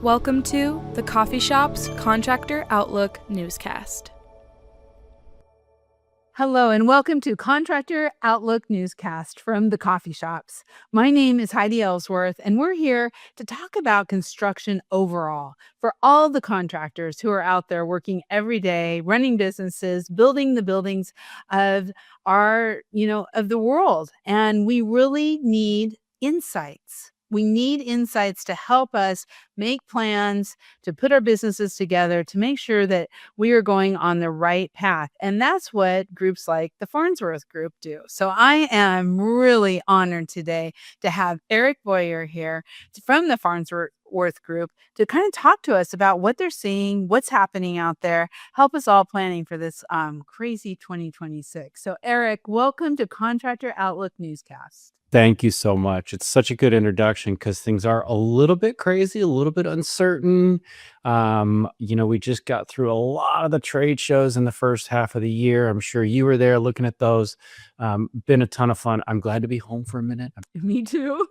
Welcome to the Coffee Shop's Contractor Outlook newscast. Hello and welcome to Contractor Outlook newscast from the coffee shops. My name is Heidi Ellsworth and we're here to talk about construction overall for all the contractors who are out there working every day, running businesses, building the buildings of of the world. And we really need insights. We need insights to help us make plans, to put our businesses together, to make sure that we are going on the right path. And that's what groups like the Farnsworth Group do. So I am really honored today to have Eric Voyer here from the Farnsworth Group to kind of talk to us about what they're seeing, what's happening out there, help us all planning for this crazy 2026. So Eric, welcome to Contractor Outlook newscast. Thank you so much. It's such a good introduction because things are a little bit crazy, a little bit uncertain. We just got through a lot of the trade shows in the first half of the year. I'm sure you were there looking at those. Been a ton of fun. I'm glad to be home for a minute. Me too.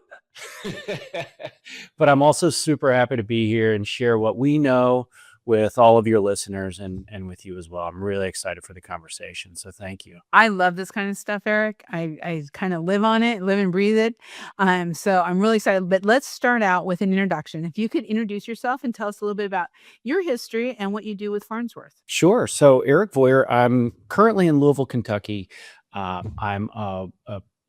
But I'm also super happy to be here and share what we know with all of your listeners and with you as well. I'm really excited for the conversation. So thank you. I love this kind of stuff, Eric. I kind of live on it, live and breathe it. So I'm really excited. But let's start out with an introduction. If you could introduce yourself and tell us a little bit about your history and what you do with Farnsworth. Sure. So Eric Voyer, I'm currently in Louisville, Kentucky. I'm a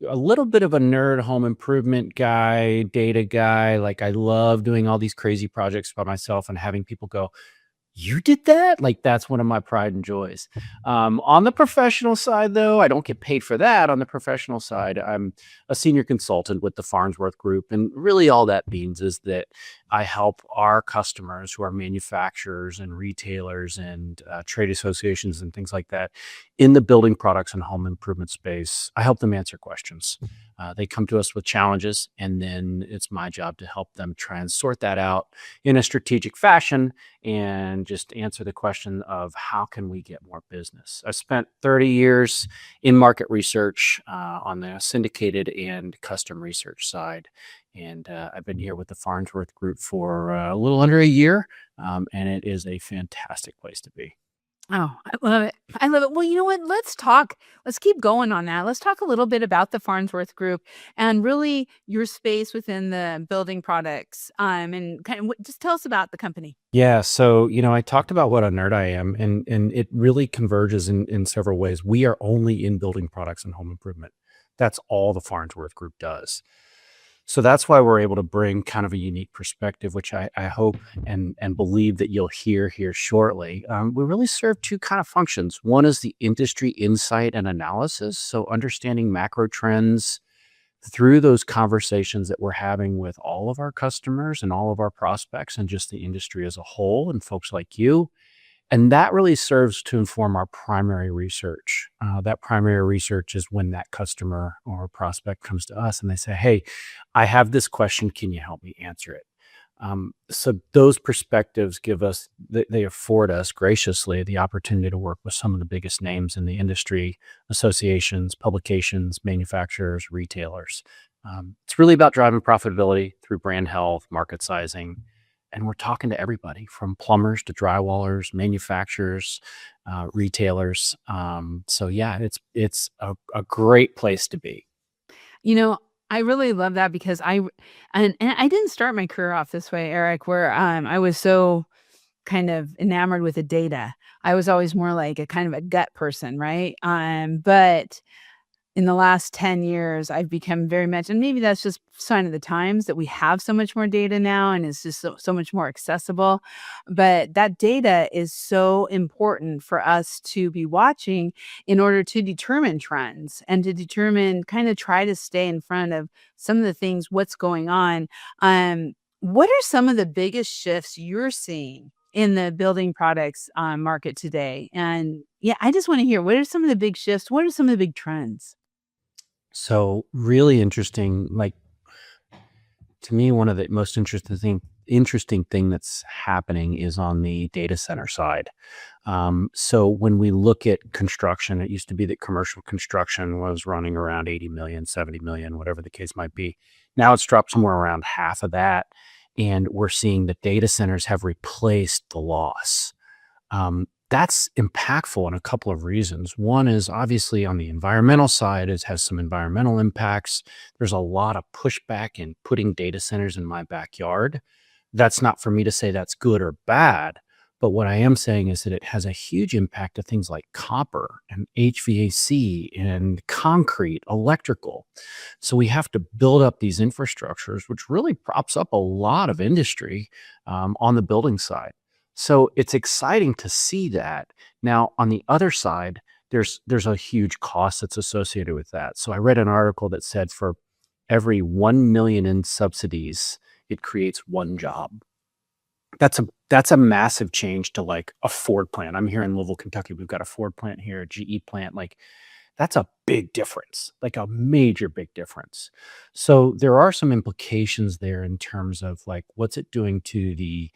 little bit of a nerd, home improvement guy, data guy. Like I love doing all these crazy projects by myself and having people go, "You did that?" Like that's one of my pride and joys. On the professional side, though, I don't get paid for that. On the professional side, I'm a senior consultant with the Farnsworth Group. And really all that means is that I help our customers who are manufacturers and retailers and trade associations and things like that in the building products and home improvement space. I help them answer questions. They come to us with challenges, and then it's my job to help them try and sort that out in a strategic fashion and just answer the question of how can we get more business. I spent 30 years in market research on the syndicated and custom research side. And I've been here with the Farnsworth Group for a little under a year, and it is a fantastic place to be. Oh, I love it. I love it. Well, you know what? Let's keep going on that. Let's talk a little bit about the Farnsworth Group and really your space within the building products. And kind of just tell us about the company. Yeah, so I talked about what a nerd I am, and it really converges in several ways. We are only in building products and home improvement. That's all the Farnsworth Group does. So that's why we're able to bring kind of a unique perspective, which I hope and believe that you'll hear here shortly. We really serve two kind of functions. One is the industry insight and analysis, so understanding macro trends through those conversations that we're having with all of our customers and all of our prospects and just the industry as a whole and folks like you. And that really serves to inform our primary research. That primary research is when that customer or prospect comes to us and they say, "Hey, I have this question. Can you help me answer it?" So those perspectives they afford us graciously the opportunity to work with some of the biggest names in the industry, associations, publications, manufacturers, retailers. It's really about driving profitability through brand health, market sizing. And we're talking to everybody from plumbers to drywallers, manufacturers, retailers. So yeah, it's a great place to be. I really love that because and I didn't start my career off this way, Eric, where I was so kind of enamored with the data. I was always more like a kind of a gut person, right? But in the last 10 years, I've become very much, and maybe that's just sign of the times that we have so much more data now and it's just so much more accessible. But that data is so important for us to be watching in order to determine trends and to kind of try to stay in front of some of the things, what's going on. What are some of the biggest shifts you're seeing in the building products market today? And yeah, I just want to hear, what are some of the big shifts? What are some of the big trends? So really interesting, like to me, one of the most interesting thing that's happening is on the data center side. So when we look at construction, it used to be that commercial construction was running around 80 million, 70 million, whatever the case might be. Now it's dropped somewhere around half of that. And we're seeing that data centers have replaced the loss. That's impactful in a couple of reasons. One is obviously on the environmental side, it has some environmental impacts. There's a lot of pushback in putting data centers in my backyard. That's not for me to say that's good or bad, but what I am saying is that it has a huge impact to things like copper and HVAC and concrete, electrical. So we have to build up these infrastructures, which really props up a lot of industry on the building side. So it's exciting to see that. Now, on the other side, there's a huge cost that's associated with that. So I read an article that said for every 1 million in subsidies, it creates one job. That's a massive change to like a Ford plant. I'm here in Louisville, Kentucky. We've got a Ford plant here, a GE plant. Like that's a big difference, like a major big difference. So there are some implications there in terms of like what's it doing to the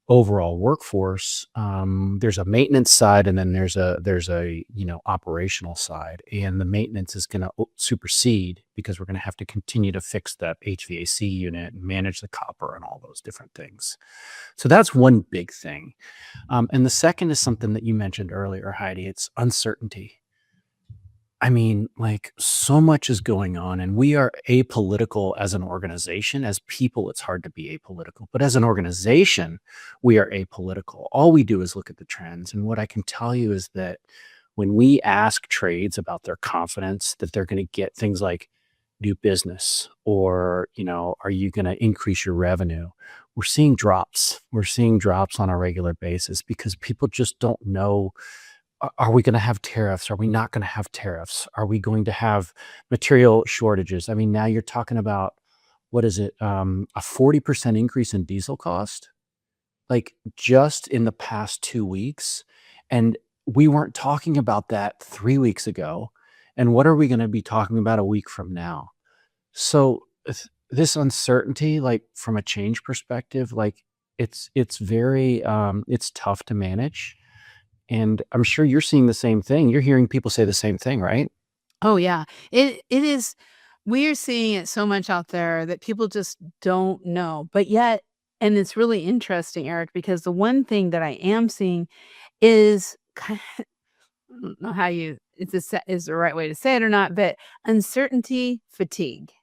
overall workforce. There's a maintenance side, and then there's a operational side, and the maintenance is going to supersede because we're going to have to continue to fix that HVAC unit and manage the copper and all those different things. So that's one big thing. And the second is something that you mentioned earlier, Heidi. It's uncertainty. I mean, like so much is going on, and we are apolitical as an organization. As people, it's hard to be apolitical, but as an organization, we are apolitical. All we do is look at the trends. And what I can tell you is that when we ask trades about their confidence that they're going to get things like new business or, are you going to increase your revenue? We're seeing drops. We're seeing drops on a regular basis because people just don't know. Are we going to have tariffs? Are we not going to have tariffs? Are we going to have material shortages? I mean, now you're talking about, what is it? A 40% increase in diesel cost, like just in the past 2 weeks. And we weren't talking about that 3 weeks ago. And what are we going to be talking about a week from now? So this uncertainty, like from a change perspective, like it's very, it's tough to manage. And I'm sure you're seeing the same thing. You're hearing people say the same thing, right? Oh, yeah. It is. We're seeing it so much out there that people just don't know. But yet, and it's really interesting, Eric, because the one thing that I am seeing is I don't know how is the right way to say it or not, but uncertainty fatigue.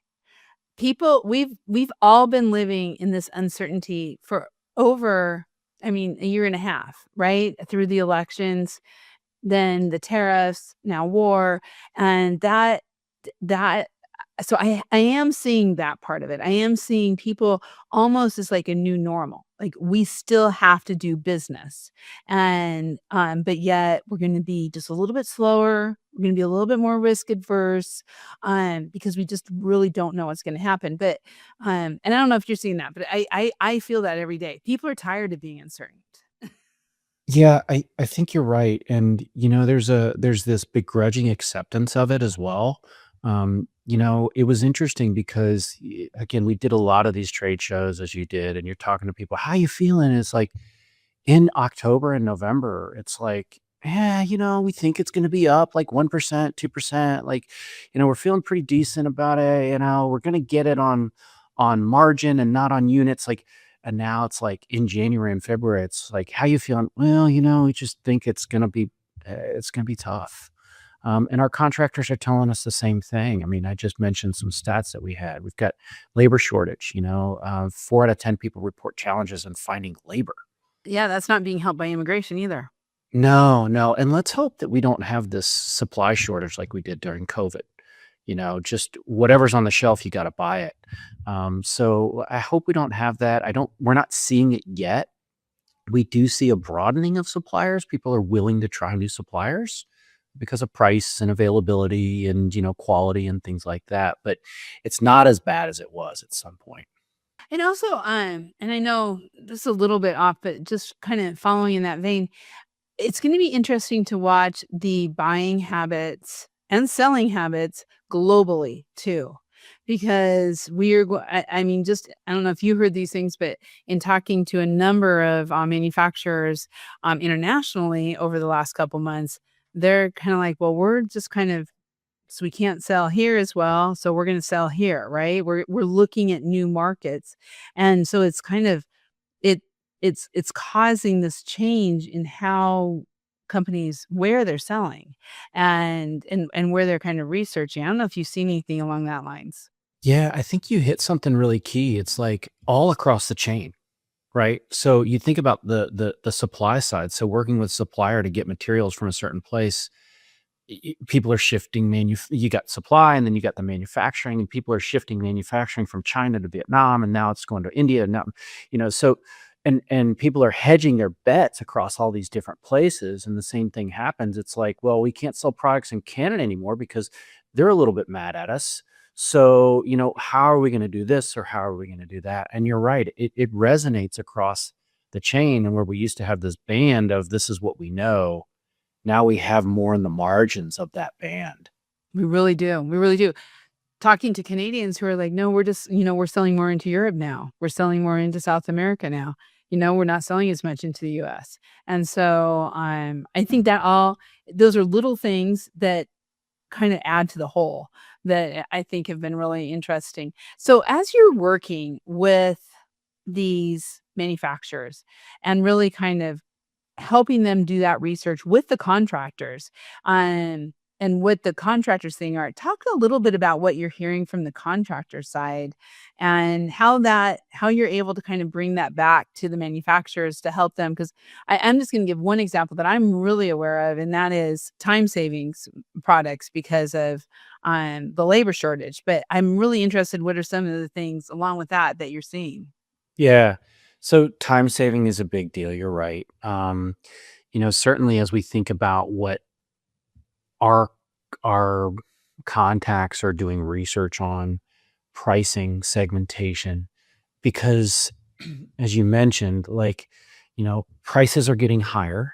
We've all been living in this uncertainty for over, a year and a half, right? Through the elections, then the tariffs, now war, and that so I am seeing that part of it. I am seeing people almost as like a new normal. Like we still have to do business. And but yet we're going to be just a little bit slower. We're going to be a little bit more risk adverse because we just really don't know what's going to happen. But and I don't know if you're seeing that, but I feel that every day. People are tired of being uncertain. Yeah, I think you're right. And there's this begrudging acceptance of it as well. It was interesting because again, we did a lot of these trade shows as you did, and you're talking to people, how you feeling? And it's like in October and November, it's like, yeah, we think it's gonna be up like 1%, 2%. Like, we're feeling pretty decent about it, we're gonna get it on margin and not on units. Like, and now it's like in January and February, it's like, how you feeling? Well, we just think it's gonna be tough. And our contractors are telling us the same thing. I mean, I just mentioned some stats that we had. We've got labor shortage. 4 out of 10 people report challenges in finding labor. Yeah, that's not being helped by immigration either. No, no, and let's hope that we don't have this supply shortage like we did during COVID. Just whatever's on the shelf, you got to buy it. So I hope we don't have that. We're not seeing it yet. We do see a broadening of suppliers. People are willing to try new suppliers because of price and availability and, quality and things like that. But it's not as bad as it was at some point. And also, and I know this is a little bit off, but just kind of following in that vein, it's going to be interesting to watch the buying habits and selling habits globally too, because I don't know if you heard these things, but in talking to a number of manufacturers internationally over the last couple months, they're kind of like, well, we're just kind of So we can't sell here as well. So we're going to sell here, right? We're looking at new markets. And so it's kind of it it's causing this change in how companies where they're selling and where they're kind of researching. I don't know if you've seen anything along that lines. Yeah, I think you hit something really key. It's like all across the chain, right? So you think about the supply side. So working with supplier to get materials from a certain place, people are shifting you got supply, and then you got the manufacturing, and people are shifting manufacturing from China to Vietnam, and now it's going to India. And now, so and people are hedging their bets across all these different places. And the same thing happens. It's like, well, we can't sell products in Canada anymore because they're a little bit mad at us. So, how are we going to do this, or how are we going to do that? And you're right. It resonates across the chain. And where we used to have this band of this is what we know, now we have more in the margins of that band. We really do. We really do. Talking to Canadians who are like, no, we're just, we're selling more into Europe now. We're selling more into South America now. We're not selling as much into the US. And so I think that those are little things that kind of add to the whole that I think have been really interesting. So as you're working with these manufacturers and really kind of helping them do that research with the contractors, and what the contractors saying are, talk a little bit about what you're hearing from the contractor side and how you're able to kind of bring that back to the manufacturers to help them. Because I'm just going to give one example that I'm really aware of, and that is time savings products because of the labor shortage. But I'm really interested, what are some of the things along with that you're seeing? Yeah. So time saving is a big deal. You're right. Certainly as we think about what our contacts are doing research on, pricing, segmentation, because as you mentioned, prices are getting higher,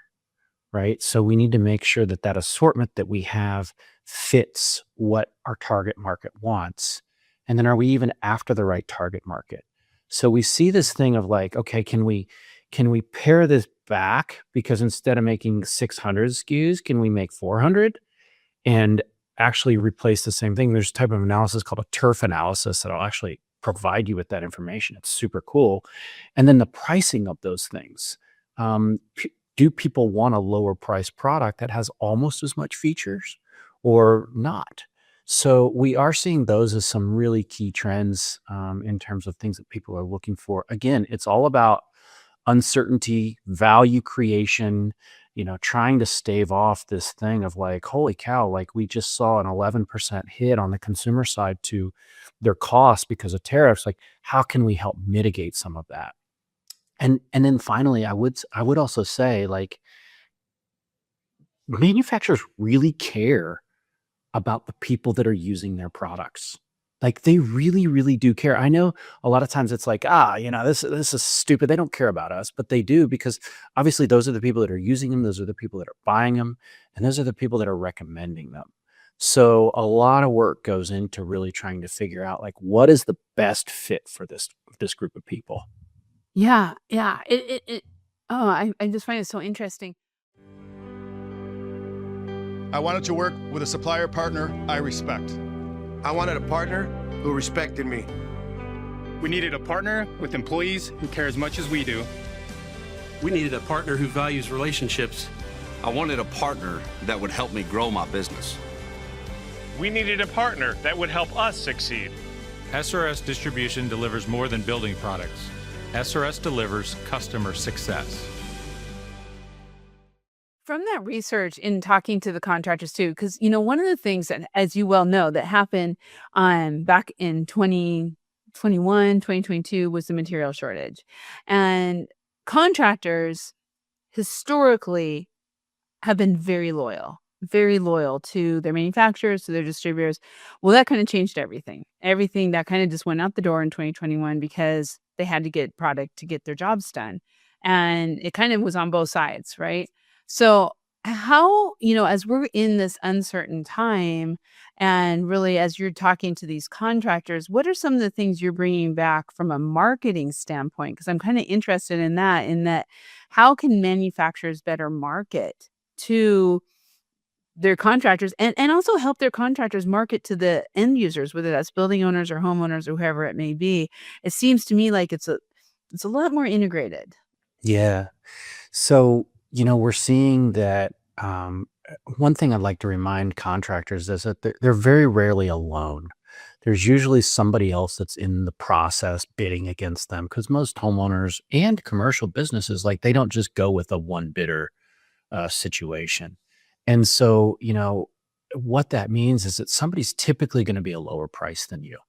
right? So we need to make sure that assortment that we have fits what our target market wants. And then are we even after the right target market? So we see this thing of like, okay, can we pare this back? Because instead of making 600 SKUs, can we make 400 and actually replace the same thing? There's a type of analysis called a turf analysis that'll actually provide you with that information. It's super cool. And then the pricing of those things. Do people want a lower price product that has almost as much features or not? So we are seeing those as some really key trends in terms of things that people are looking for. Again, it's all about uncertainty, value creation, trying to stave off this thing of like, holy cow, like we just saw an 11% hit on the consumer side to their costs because of tariffs. Like, how can we help mitigate some of that? And then finally, I would also say, like, manufacturers really care about the people that are using their products. Like, they really, really do care. I know a lot of times it's like, this is stupid. They don't care about us, but they do, because obviously those are the people that are using them. Those are the people that are buying them. And those are the people that are recommending them. So a lot of work goes into really trying to figure out, like, what is the best fit for this group of people. Yeah, yeah. I just find it so interesting. I wanted to work with a supplier partner I respect. I wanted a partner who respected me. We needed a partner with employees who care as much as we do. We needed a partner who values relationships. I wanted a partner that would help me grow my business. We needed a partner that would help us succeed. SRS Distribution delivers more than building products. SRS delivers customer success. From that research in talking to the contractors too, because, one of the things that, as you well know, that happened back in 2021, 2022 was the material shortage. And contractors historically have been very loyal to their manufacturers, to their distributors. Well, that kind of changed everything. Everything that kind of just went out the door in 2021 because they had to get product to get their jobs done. And it kind of was on both sides, right? So how, as we're in this uncertain time, and really as you're talking to these contractors, what are some of the things you're bringing back from a marketing standpoint? Because I'm kind of interested in that how can manufacturers better market to their contractors and also help their contractors market to the end users, whether that's building owners or homeowners or whoever it may be. It seems to me like it's a lot more integrated. Yeah. So, we're seeing that one thing I'd like to remind contractors is that they're very rarely alone. There's usually somebody else that's in the process bidding against them because most homeowners and commercial businesses, like they don't just go with a one bidder situation. And so, what that means is that somebody's typically going to be a lower price than you.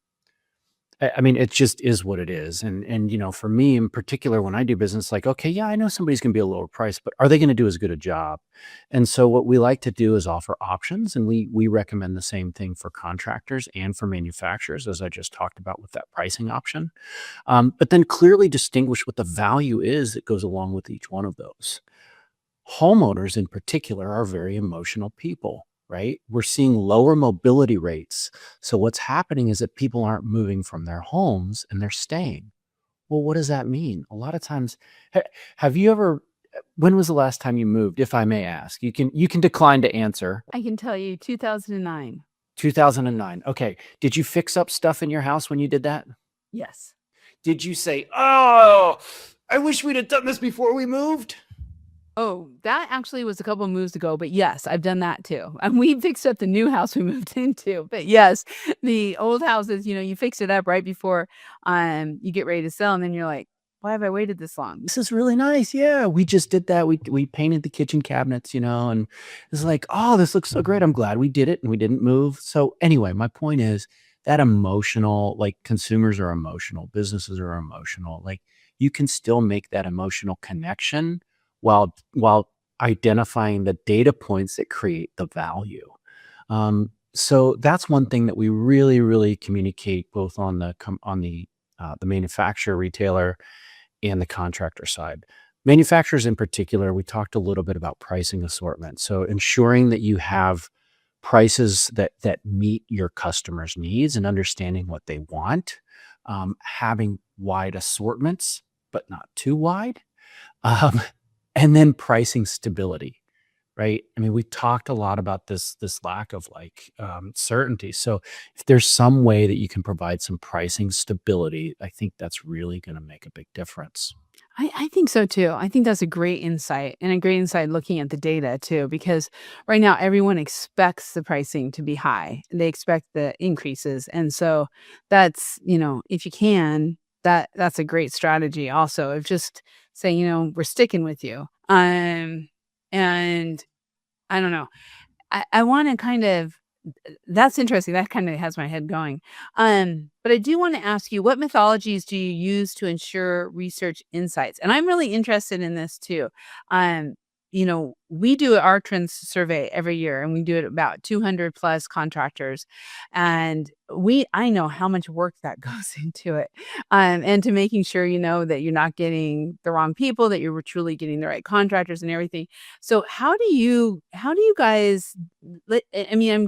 I mean, it just is what it is. And for me in particular, when I do business, like, okay, yeah, I know somebody's going to be a lower price, but are they going to do as good a job? And so what we like to do is offer options, and we recommend the same thing for contractors and for manufacturers, as I just talked about with that pricing option. But then clearly distinguish what the value is that goes along with each one of those. Homeowners in particular are very emotional people, right? We're seeing lower mobility rates. So what's happening is that people aren't moving from their homes and they're staying. Well, what does that mean? A lot of times, have you ever, when was the last time you moved, if I may ask? You can decline to answer. I can tell you 2009. 2009. Okay. Did you fix up stuff in your house when you did that? Yes. Did you say, "Oh, I wish we'd have done this before we moved"? Oh, that actually was a couple of moves ago, but yes, I've done that too. And we fixed up the new house we moved into. But yes, the old houses, you fix it up right before you get ready to sell, and then you're like, why have I waited this long? This is really nice. Yeah, we just did that. We painted the kitchen cabinets, and it's like, oh, this looks so great. I'm glad we did it and we didn't move. So anyway, my point is that emotional, like consumers are emotional, businesses are emotional. Like you can still make that emotional connection while identifying the data points that create the value. So that's one thing that we really, really communicate both on the manufacturer, retailer, and the contractor side. Manufacturers in particular, we talked a little bit about pricing assortment. So ensuring that you have prices that meet your customers' needs and understanding what they want, having wide assortments, but not too wide. And then pricing stability, right? I mean, we talked a lot about this lack of certainty. So if there's some way that you can provide some pricing stability, I think that's really going to make a big difference. I think so too. I think that's a great insight, and a great insight looking at the data too, because right now everyone expects the pricing to be high. They expect the increases. And so that's, if you can, that's a great strategy also of just saying, we're sticking with you. And I don't know. I want to kind of, that's interesting. That kind of has my head going. But I do want to ask you, what methodologies do you use to ensure research insights? And I'm really interested in this too. We do our trends survey every year, and we do it about 200 plus contractors. And I know how much work that goes into it. And to making sure, that you're not getting the wrong people, that you're truly getting the right contractors and everything. So how do you guys, I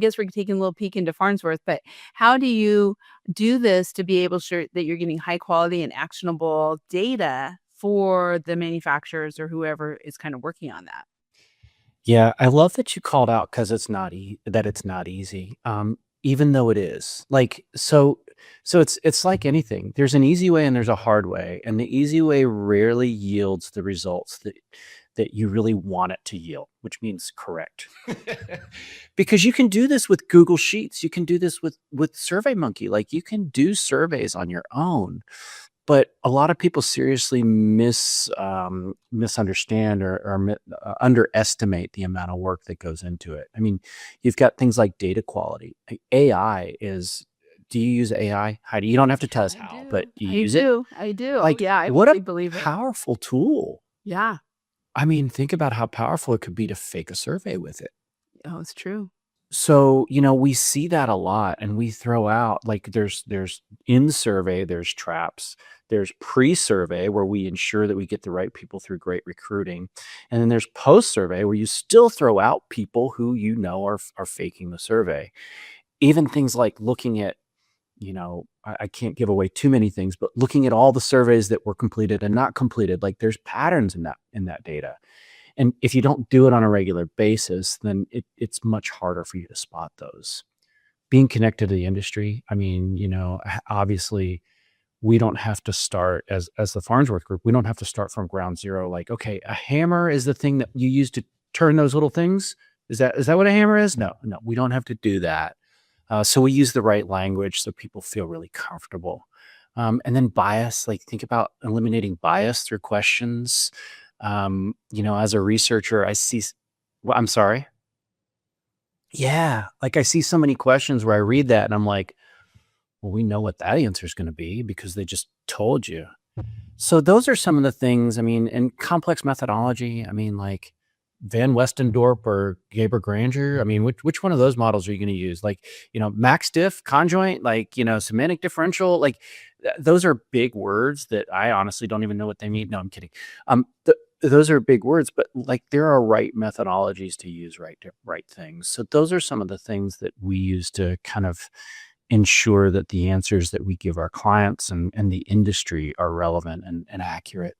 guess we're taking a little peek into Farnsworth, but how do you do this to be able to sure that you're getting high quality and actionable data for the manufacturers or whoever is kind of working on that? Yeah, I love that you called out because it's not easy. Even though it is so it's like anything. There's an easy way and there's a hard way, and the easy way rarely yields the results that you really want it to yield, which means correct. Because you can do this with Google Sheets, you can do this with SurveyMonkey, like you can do surveys on your own. But a lot of people seriously misunderstand or underestimate the amount of work that goes into it. I mean, you've got things like data quality. AI is. Do you use AI, Heidi? You don't have to tell us how, but do you use it? I do. Like, Yeah, I what really a believe it. powerful tool. Yeah. I mean, think about how powerful it could be to fake a survey with it. Oh, it's true. So, we see that a lot, and we throw out there's in survey, there's traps, there's pre-survey where we ensure that we get the right people through great recruiting. And then there's post-survey where you still throw out people who are faking the survey. Even things like looking at, I can't give away too many things, but looking at all the surveys that were completed and not completed, like there's patterns in that data. And if you don't do it on a regular basis, then it's much harder for you to spot those. Being connected to the industry, I mean, obviously we don't have to start as the Farnsworth Group, we don't have to start from ground zero. Like, okay, a hammer is the thing that you use to turn those little things. Is that what a hammer is? No, we don't have to do that. So we use the right language so people feel really comfortable. And then bias, like think about eliminating bias through questions. As a researcher, I'm sorry. Yeah. Like I see so many questions where I read that and I'm like, well, we know what that answer is going to be because they just told you. So those are some of the things, I mean, and complex methodology. I mean, like Van Westendorp or Gaber Granger. I mean, which one of those models are you going to use? Like, max diff, conjoint, like, semantic differential, like those are big words that I honestly don't even know what they mean. No, I'm kidding. Those are big words, but like there are right methodologies to use right things. So those are some of the things that we use to kind of ensure that the answers that we give our clients and the industry are relevant and accurate.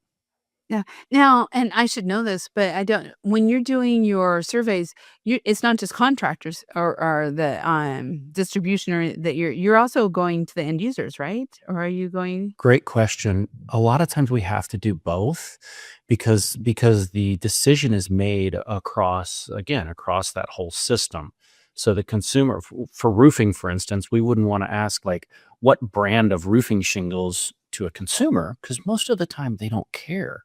Yeah. Now, and I should know this, but I don't. When you're doing your surveys, it's not just contractors or the distribution, or that you're also going to the end users, right? Or are you going? Great question. A lot of times we have to do both because the decision is made across that whole system. So the consumer, for roofing, for instance, we wouldn't want to ask like what brand of roofing shingles to a consumer because most of the time they don't care.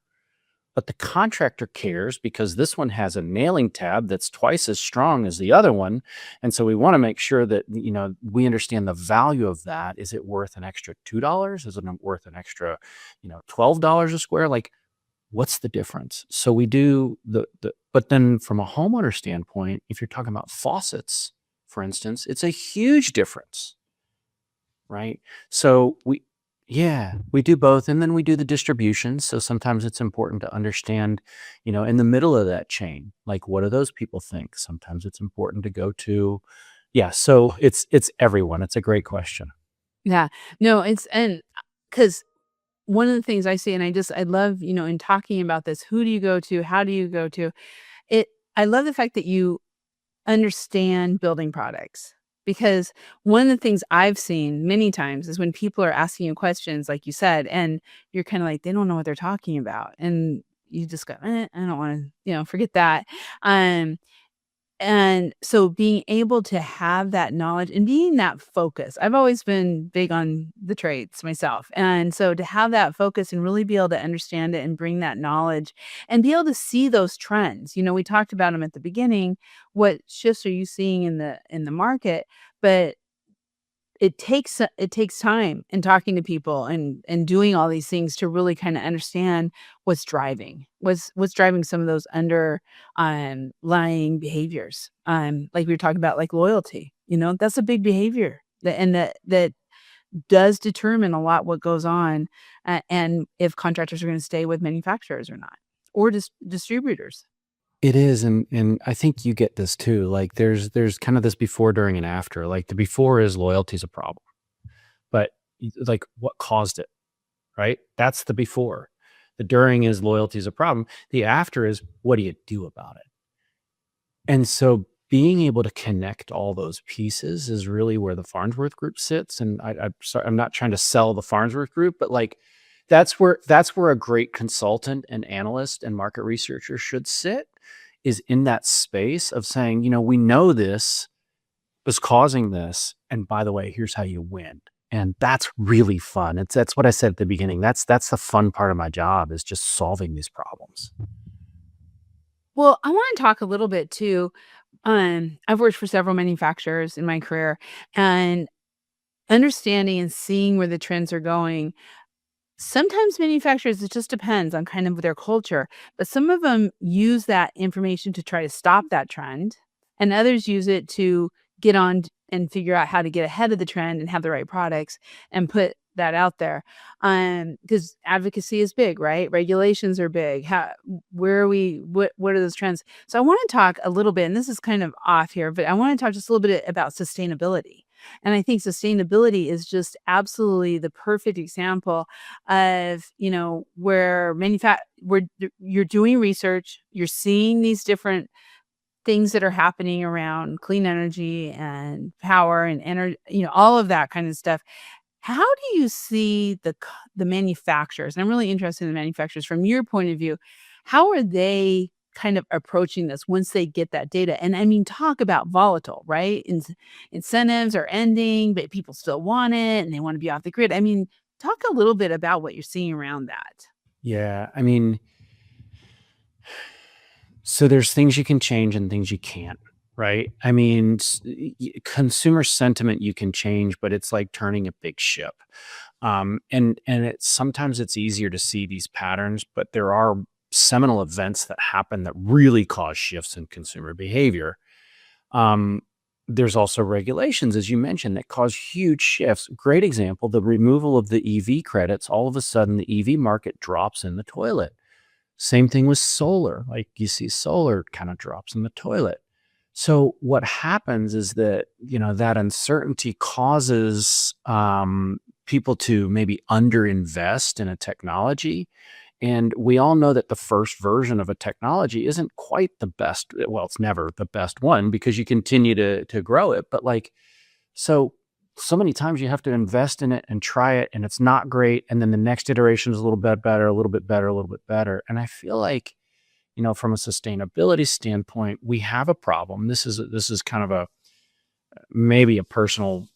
But the contractor cares because this one has a nailing tab that's twice as strong as the other one. And so we want to make sure that, we understand the value of that. Is it worth an extra $2? Is it worth an extra, $12 a square? Like, what's the difference? So we do but then from a homeowner standpoint, if you're talking about faucets, for instance, it's a huge difference, right? So we do both. And then we do the distribution. So sometimes it's important to understand, in the middle of that chain, like what do those people think? Sometimes it's important to go to, so it's everyone. It's a great question. Yeah. No, and because one of the things I see, and I love, in talking about this, who do you go to? How do you go to it? I love the fact that you understand building products. Because one of the things I've seen many times is when people are asking you questions, like you said, and you're kind of like, they don't know what they're talking about. And you just go, I don't want to, forget that. And so being able to have that knowledge and being that focus, I've always been big on the trades myself. And so to have that focus and really be able to understand it and bring that knowledge and be able to see those trends. We talked about them at the beginning. What shifts are you seeing in the market? But it takes time in talking to people and doing all these things to really kind of understand what's driving some of those lying behaviors. Like we were talking about, like loyalty, that's a big behavior that does determine a lot what goes on, and if contractors are going to stay with manufacturers or not, or distributors. It is, and I think you get this too. Like there's kind of this before, during, and after. Like the before is loyalty is a problem, but like what caused it, right? That's the before. The during is loyalty is a problem. The after is what do you do about it? And so being able to connect all those pieces is really where the Farnsworth Group sits. And I'm sorry, I'm not trying to sell the Farnsworth Group, but like that's where a great consultant and analyst and market researcher should sit, is in that space of saying, we know this was causing this, and by the way, here's how you win. And that's really fun. That's what I said at the beginning. That's the fun part of my job, is just solving these problems. Well, I want to talk a little bit too. I've worked for several manufacturers in my career, and understanding and seeing where the trends are going. Sometimes manufacturers, it just depends on kind of their culture, but some of them use that information to try to stop that trend, and others use it to get on and figure out how to get ahead of the trend and have the right products and put that out there. Because advocacy is big, right? Regulations are big. What are those trends? So I want to talk a little bit, and this is kind of off here, but I want to talk just a little bit about sustainability. And I think sustainability is just absolutely the perfect example of, where you're doing research, you're seeing these different things that are happening around clean energy and power and energy, all of that kind of stuff. How do you see the manufacturers? And I'm really interested in the manufacturers from your point of view. How are they kind of approaching this once they get that data? And I mean, talk about volatile, right? Incentives are ending, but people still want it and they want to be off the grid. I mean, talk a little bit about what you're seeing around that. Yeah, I mean, so there's things you can change and things you can't, right? I mean, consumer sentiment you can change, but it's like turning a big ship. And sometimes it's easier to see these patterns, but there are seminal events that happen that really cause shifts in consumer behavior. There's also regulations, as you mentioned, that cause huge shifts. Great example, the removal of the EV credits. All of a sudden, the EV market drops in the toilet. Same thing with solar. Like you see solar kind of drops in the toilet. So what happens is that, that uncertainty causes people to maybe underinvest in a technology. And we all know that the first version of a technology isn't quite the best. Well, it's never the best one because you continue to grow it. But so many times you have to invest in it and try it and it's not great. And then the next iteration is a little bit better, a little bit better, a little bit better. And I feel like, from a sustainability standpoint, we have a problem. This is kind of maybe a personal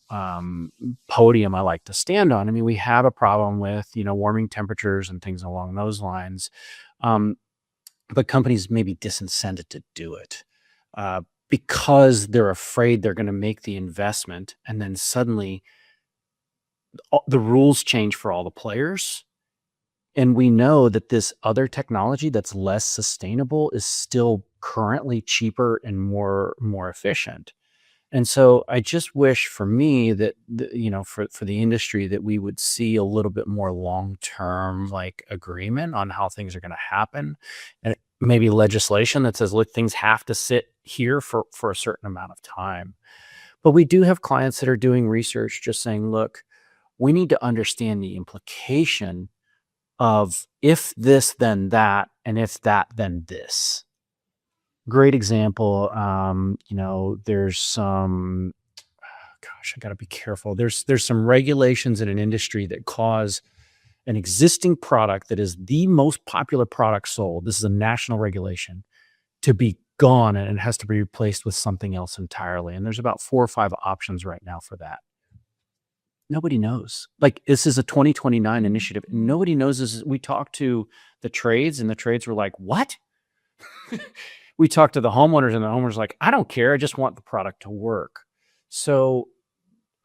podium I like to stand on. I mean, we have a problem with, warming temperatures and things along those lines. But companies may be disincented to do it because they're afraid they're going to make the investment and then suddenly the rules change for all the players. And we know that this other technology that's less sustainable is still currently cheaper and more efficient. And so I just wish for me that, for the industry that we would see a little bit more long-term agreement on how things are going to happen. And maybe legislation that says, look, things have to sit here for a certain amount of time. But we do have clients that are doing research just saying, look, we need to understand the implication of if this, then that, and if that, then this. Great example. There's some, I got to be careful. There's some regulations in an industry that cause an existing product that is the most popular product sold. This is a national regulation to be gone, and it has to be replaced with something else entirely. And there's about 4 or 5 options right now for that. Nobody knows. This is a 2029 initiative. Nobody knows this. We talked to the trades and the trades were like, what? We talked to the homeowners and the homeowners were like, I don't care. I just want the product to work. So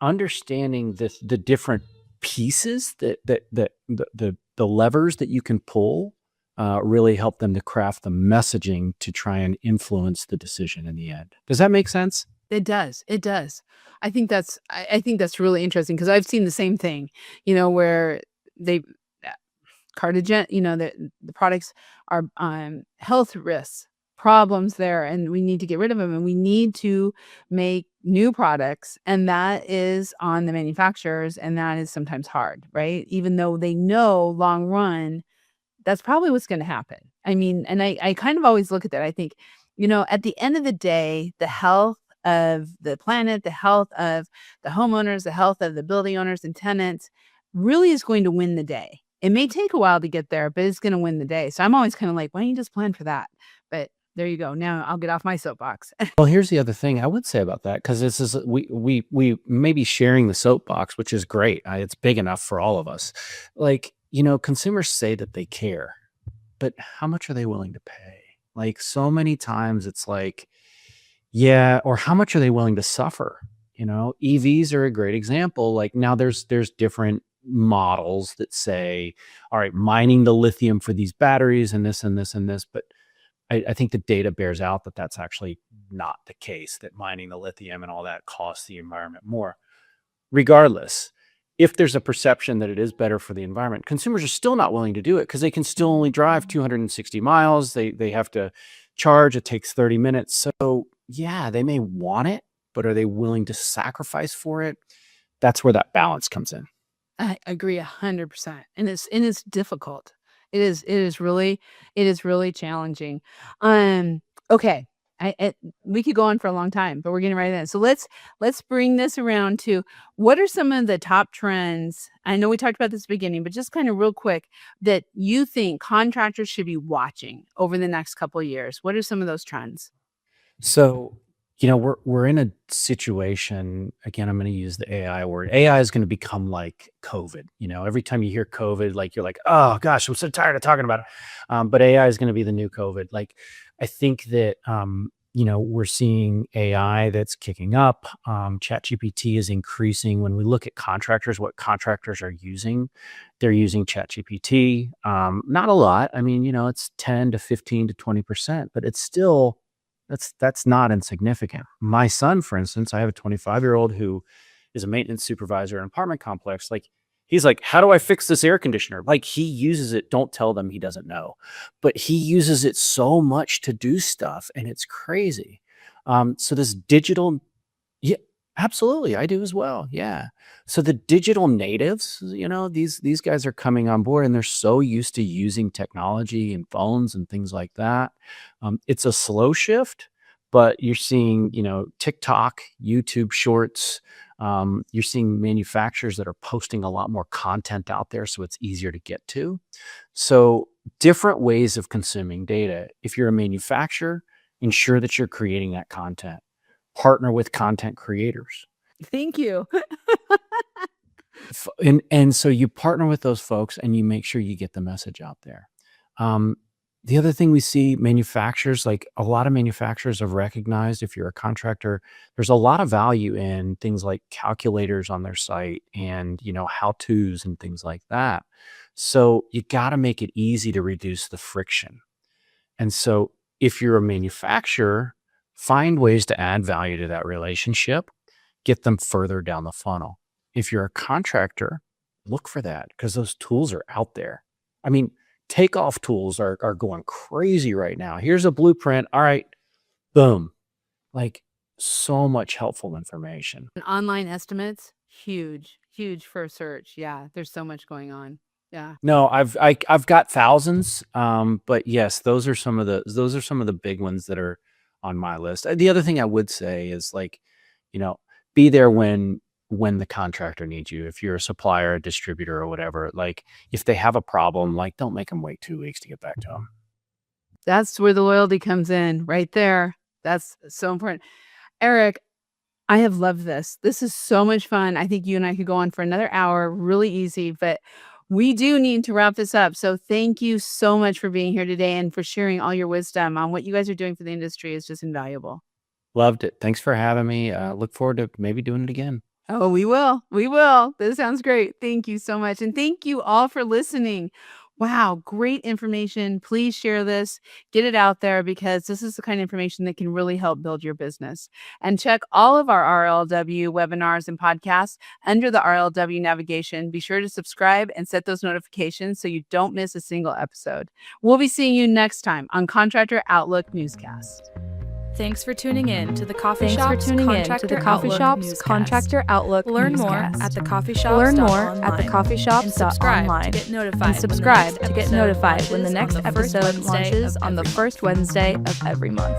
understanding the different pieces that the levers that you can pull really help them to craft the messaging to try and influence the decision in the end. Does that make sense? It does. It does. I think that's really interesting because I've seen the same thing, where they cardigan, the products are health risks, problems there, and we need to get rid of them and we need to make new products. And that is on the manufacturers. And that is sometimes hard, right? Even though they know long run, that's probably what's going to happen. I mean, and I kind of always look at that. I think, at the end of the day, the health of the planet, the health of the homeowners, the health of the building owners and tenants really is going to win the day. It may take a while to get there, but it's going to win the day. So I'm always kind of like, why don't you just plan for that? But there you go. Now I'll get off my soapbox. Well, here's the other thing I would say about that, because this is we may be sharing the soapbox, which is great. It's big enough for all of us. Consumers say that they care, but how much are they willing to pay? So many times it's like, yeah, or how much are they willing to suffer? EVs are a great example. Now there's different models that say, all right, mining the lithium for these batteries and this and this and this, but I think the data bears out that that's actually not the case, that mining the lithium and all that costs the environment more. Regardless, if there's a perception that it is better for the environment, consumers are still not willing to do it because they can still only drive 260 miles. They have to charge. It takes 30 minutes. So yeah, they may want it, but are they willing to sacrifice for it? That's where that balance comes in. I agree 100%. And it's difficult. It is really challenging. Okay. We could go on for a long time, but we're getting right in. So let's bring this around to what are some of the top trends? I know we talked about this at the beginning, but just kind of real quick that you think contractors should be watching over the next couple of years. What are some of those trends? So, we're in a situation, again, I'm going to use the AI word. AI is going to become like COVID. Every time you hear COVID, like you're like, oh gosh, I'm so tired of talking about it. But AI is going to be the new COVID. Like, I think that, we're seeing AI that's kicking up. ChatGPT is increasing. When we look at contractors, what contractors are using, they're using ChatGPT. Not a lot. I mean, it's 10 to 15 to 20%, but it's still, that's not insignificant. My son, for instance, I have a 25-year-old who is a maintenance supervisor in an apartment complex. Like, he's like, how do I fix this air conditioner? Like, he uses it. Don't tell them he doesn't know, but he uses it so much to do stuff, and it's crazy. So this digital, yeah, absolutely, I do as well. Yeah. So the digital natives, these guys are coming on board, and they're so used to using technology and phones and things like that. It's a slow shift, but you're seeing, TikTok, YouTube Shorts. You're seeing manufacturers that are posting a lot more content out there, so it's easier to get to. So different ways of consuming data. If you're a manufacturer, ensure that you're creating that content. Partner with content creators. Thank you. And so you partner with those folks and you make sure you get the message out there. The other thing we see, manufacturers, like a lot of manufacturers have recognized, if you're a contractor, there's a lot of value in things like calculators on their site and, how-tos and things like that. So you got to make it easy to reduce the friction. And so if you're a manufacturer, find ways to add value to that relationship, get them further down the funnel. If you're a contractor, look for that because those tools are out there. I mean, takeoff tools are going crazy right now. Here's a blueprint. All right, boom. Like, so much helpful information. And online estimates, huge for search. Yeah, there's so much going on. Yeah. No, I've got thousands, but yes, those are some of the big ones that are on my list. The other thing I would say is, like, be there when the contractor needs you. If you're a supplier, a distributor, or whatever, like, if they have a problem, like, don't make them wait 2 weeks to get back to them. That's where the loyalty comes in right there. That's so important. Eric, I have loved this. This is so much fun. I think you and I could go on for another hour, really easy, but we do need to wrap this up. So thank you so much for being here today and for sharing all your wisdom on what you guys are doing for the industry. Is just invaluable. Loved it. Thanks for having me. Look forward to maybe doing it again. Oh, we will. We will. This sounds great. Thank you so much. And thank you all for listening. Wow, great information. Please share this, get it out there, because this is the kind of information that can really help build your business. And check all of our RLW webinars and podcasts under the RLW navigation. Be sure to subscribe and set those notifications so you don't miss a single episode. We'll be seeing you next time on Contractor Outlook Newscast. Thanks for tuning in to the Coffee Thanks Shop's for tuning in to Contractor the Coffee Outlook Shop's Newscast. Contractor Outlook Learn more Newscast. at thecoffeeshop.online. Learn more at thecoffeeshop.online. And And subscribe to get notified when the next episode launches on the first Wednesday of every month.